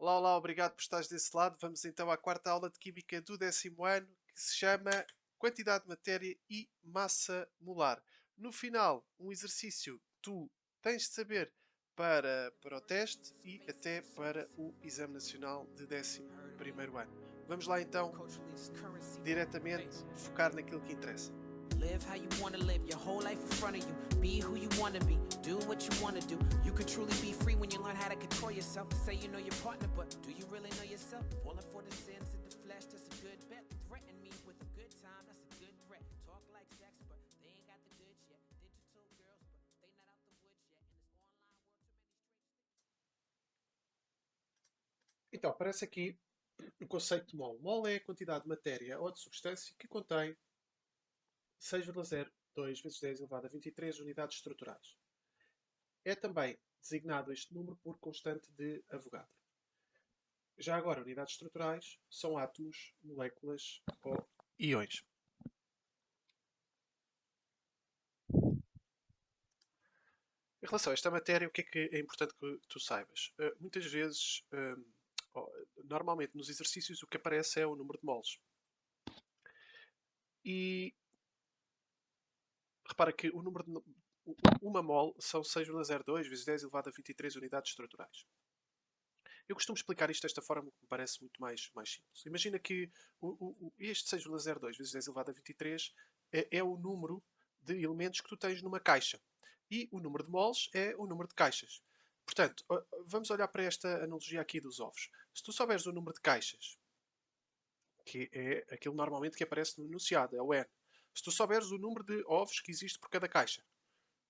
Olá, olá, obrigado por estares desse lado. Vamos então à quarta aula de Química do 10º ano, que se chama Quantidade de Matéria e Massa Molar. No final, um exercício que tu tens de saber para o teste e até para o Exame Nacional de 11º ano. Vamos lá então, diretamente, focar naquilo que interessa. Live how you want to live, your whole life in front of you. Be who you want to be, do what you want to do. You can truly be free when you learn how to control yourself. Say you know your partner, but do you really know yourself? Falling for the sins of the flesh, that's a good bet. Threaten me with a good time, that's a good threat. Talk like sex, but they ain't got the goods yet. Digital girls, but they not out the woods yet. In this online world, too many strangers. Então, aparece aqui o conceito de mol. Mol é a quantidade de matéria ou de substância que contém 6,02 vezes 10 elevado a 23 unidades estruturais. É também designado este número por constante de Avogadro. Já agora, unidades estruturais são átomos, moléculas ou íons. Em relação a esta matéria, o que é importante que tu saibas? Muitas vezes, normalmente nos exercícios, o que aparece é o número de moles. E repara que o número de uma mol são 6,02 vezes 10 elevado a 23 unidades estruturais. Eu costumo explicar isto desta forma que me parece muito mais simples. Imagina que este 6,02 vezes 10 elevado a 23 é o número de elementos que tu tens numa caixa. E o número de moles é o número de caixas. Portanto, vamos olhar para esta analogia aqui dos ovos. Se tu souberes o número de caixas, que é aquilo normalmente que aparece no enunciado, é o N. Se tu souberes o número de ovos que existe por cada caixa,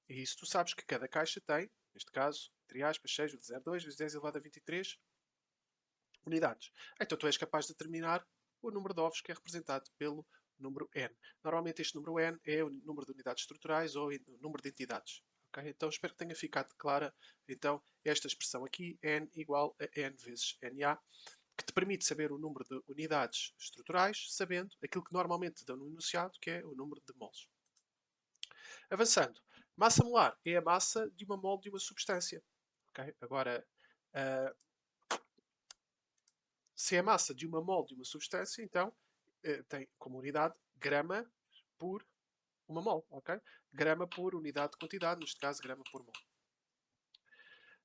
e isso tu sabes que cada caixa tem, neste caso, entre aspas, 6,02 vezes 10 elevado a 23 unidades. Então tu és capaz de determinar o número de ovos que é representado pelo número n. Normalmente este número n é o número de unidades estruturais ou o número de entidades. Okay? Então espero que tenha ficado clara então, esta expressão aqui, n igual a n vezes na, que te permite saber o número de unidades estruturais, sabendo aquilo que normalmente dão no enunciado, que é o número de moles. Avançando, massa molar é a massa de uma mole de uma substância. Okay? Agora, uh, se é a massa de uma mole de uma substância, então tem como unidade grama por uma mole, ok? Grama por unidade de quantidade, neste caso grama por mole.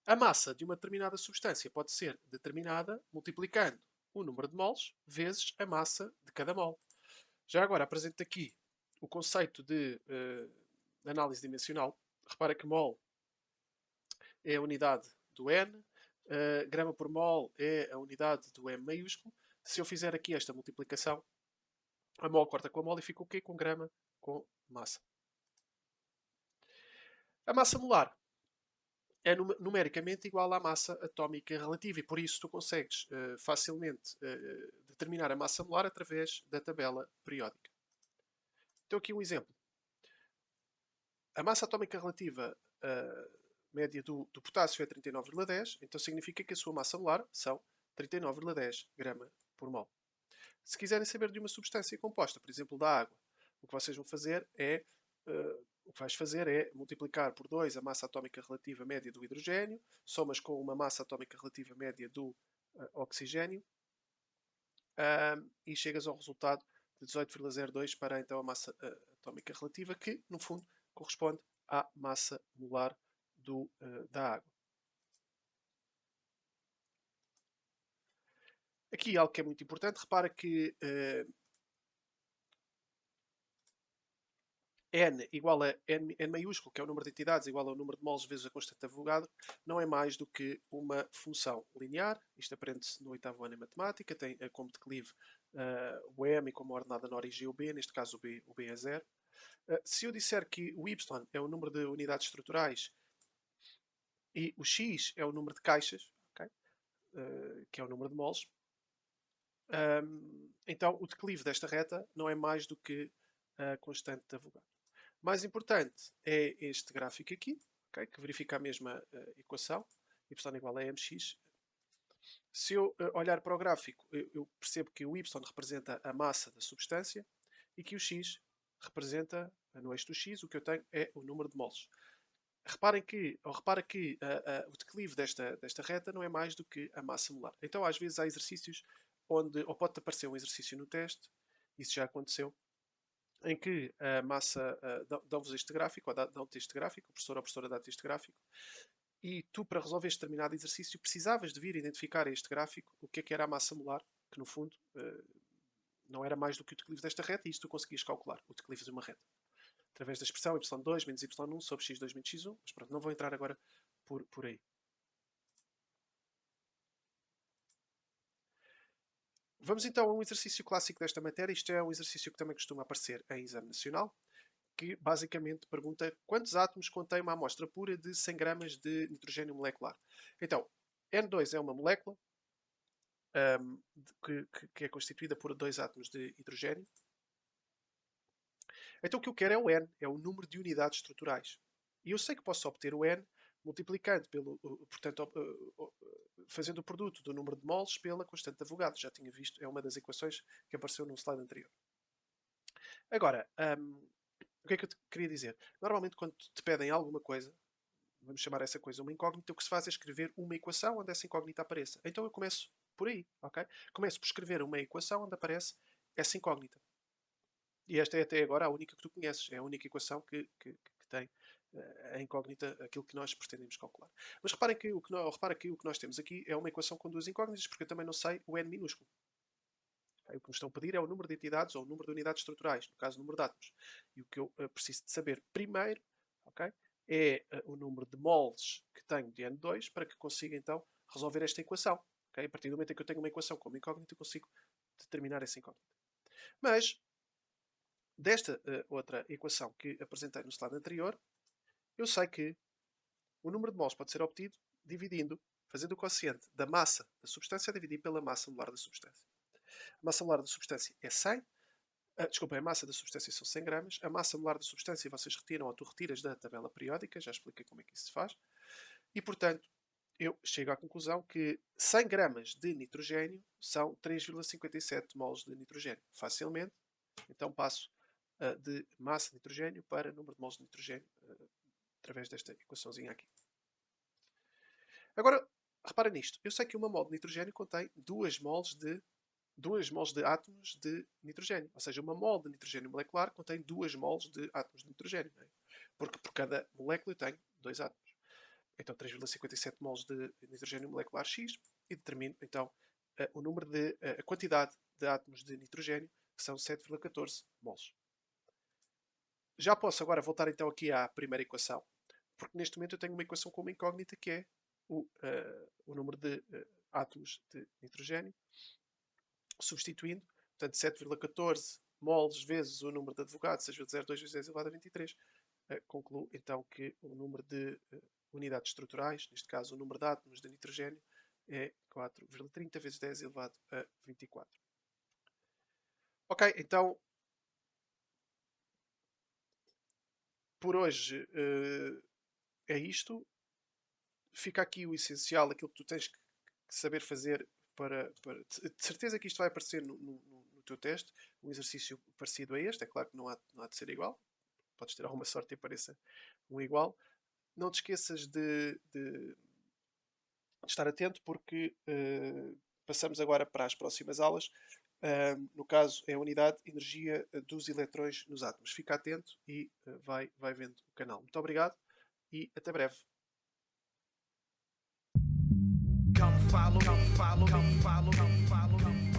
A massa de uma determinada substância pode ser determinada multiplicando o número de moles vezes a massa de cada mole. Já agora apresento aqui o conceito de análise dimensional. Repara que mole é a unidade do N, grama por mol é a unidade do M maiúsculo. Se eu fizer aqui esta multiplicação, a mol corta com a mol e fica o quê? Com grama com massa. A massa molar é numericamente igual à massa atómica relativa e por isso tu consegues facilmente determinar a massa molar através da tabela periódica. Então aqui um exemplo. A massa atómica relativa média do potássio é 39,10, então significa que a sua massa molar são 39,10 grama por mol. Se quiserem saber de uma substância composta, por exemplo, da água, o que vocês vão fazer é o que vais fazer é multiplicar por 2 a massa atómica relativa média do hidrogênio, somas com uma massa atómica relativa média do oxigênio e chegas ao resultado de 18,02 para então a massa atómica relativa, que no fundo corresponde à massa molar da água. Aqui algo que é muito importante, repara que n igual a n maiúsculo, que é o número de entidades, igual ao número de moles vezes a constante de Avogadro, não é mais do que uma função linear. Isto aprende-se no 8º ano em matemática, tem como declive o m e como ordenada na origem o b, neste caso o b é 0. Se eu disser que o y é o número de unidades estruturais e o x é o número de caixas, okay? Que é o número de moles, então o declive desta reta não é mais do que a constante de Avogadro. Mais importante é este gráfico aqui, okay, que verifica a mesma equação, y igual a mx. Se eu olhar para o gráfico, eu percebo que o y representa a massa da substância e que o x representa, no eixo do x, o que eu tenho é o número de moles. repara que o declive desta reta não é mais do que a massa molar. Então, às vezes, há exercícios onde, ou pode aparecer um exercício no teste, isso já aconteceu, em que a massa, dão-vos este gráfico, ou dão-te este gráfico, o professor ou a professora dá-te este gráfico, e tu, para resolver este determinado exercício, precisavas de vir identificar este gráfico o que era a massa molar, que no fundo não era mais do que o declive desta reta, e isso tu conseguias calcular, o declive de uma reta. Através da expressão y2 menos y1 sobre x2 menos x1, mas pronto, não vou entrar agora por aí. Vamos então a um exercício clássico desta matéria. Isto é um exercício que também costuma aparecer em exame nacional, que basicamente pergunta quantos átomos contém uma amostra pura de 100 gramas de nitrogênio molecular. Então, N2 é uma molécula que é constituída por 2 átomos de hidrogênio. Então o que eu quero é o N, é o número de unidades estruturais. E eu sei que posso obter o N multiplicando portanto, fazendo o produto do número de moles pela constante de Avogadro. Já tinha visto, é uma das equações que apareceu num slide anterior. Agora, o que é que eu te queria dizer? Normalmente quando te pedem alguma coisa, vamos chamar essa coisa uma incógnita, o que se faz é escrever uma equação onde essa incógnita apareça. Então eu começo por aí, ok? Começo por escrever uma equação onde aparece essa incógnita. E esta é até agora a única que tu conheces. É a única equação que tem a incógnita, aquilo que nós pretendemos calcular. Mas repara que o que nós temos aqui é uma equação com duas incógnitas, porque eu também não sei o n minúsculo. Okay? O que nos estão a pedir é o número de entidades ou o número de unidades estruturais, no caso o número de átomos. E o que eu preciso de saber primeiro, okay, é o número de moles que tenho de N2 para que consiga então resolver esta equação. Okay? A partir do momento em que eu tenho uma equação com uma incógnita, eu consigo determinar essa incógnita. Mas desta outra equação que apresentei no slide anterior, eu sei que o número de moles pode ser obtido fazendo o quociente da massa da substância dividido pela massa molar da substância. A massa molar da substância é 100. Desculpa, a massa da substância são 100 gramas. A massa molar da substância vocês retiram ou tu retiras da tabela periódica. Já expliquei como é que isso se faz. E, portanto, eu chego à conclusão que 100 gramas de nitrogênio são 3,57 moles de nitrogênio. Facilmente. Então passo de massa de nitrogênio para número de moles de nitrogênio através desta equaçãozinha aqui. Agora, repara nisto. Eu sei que uma mol de nitrogênio contém 2 moles de átomos de nitrogênio. Ou seja, uma mol de nitrogênio molecular contém 2 moles de átomos de nitrogênio. Não é? Porque por cada molécula eu tenho 2 átomos. Então 3,57 moles de nitrogênio molecular X e determino então a quantidade de átomos de nitrogênio, que são 7,14 moles. Já posso agora voltar então aqui à primeira equação, porque neste momento eu tenho uma equação com uma incógnita que é o número de átomos de nitrogênio, substituindo, portanto 7,14 moles vezes o número de Avogadro, 6 vezes 0,2 vezes 10 elevado a 23, concluo então que o número de unidades estruturais, neste caso o número de átomos de nitrogênio, é 4,30 vezes 10 elevado a 24. Ok, então por hoje é isto. Fica aqui o essencial, aquilo que tu tens que saber fazer de certeza que isto vai aparecer no teu teste, um exercício parecido a este. É claro que não há de ser igual. Podes ter alguma sorte e apareça um igual. Não te esqueças de estar atento, porque passamos agora para as próximas aulas. No caso, é a unidade de energia dos eletrões nos átomos. Fica atento e vai vendo o canal. Muito obrigado e até breve. Come follow me.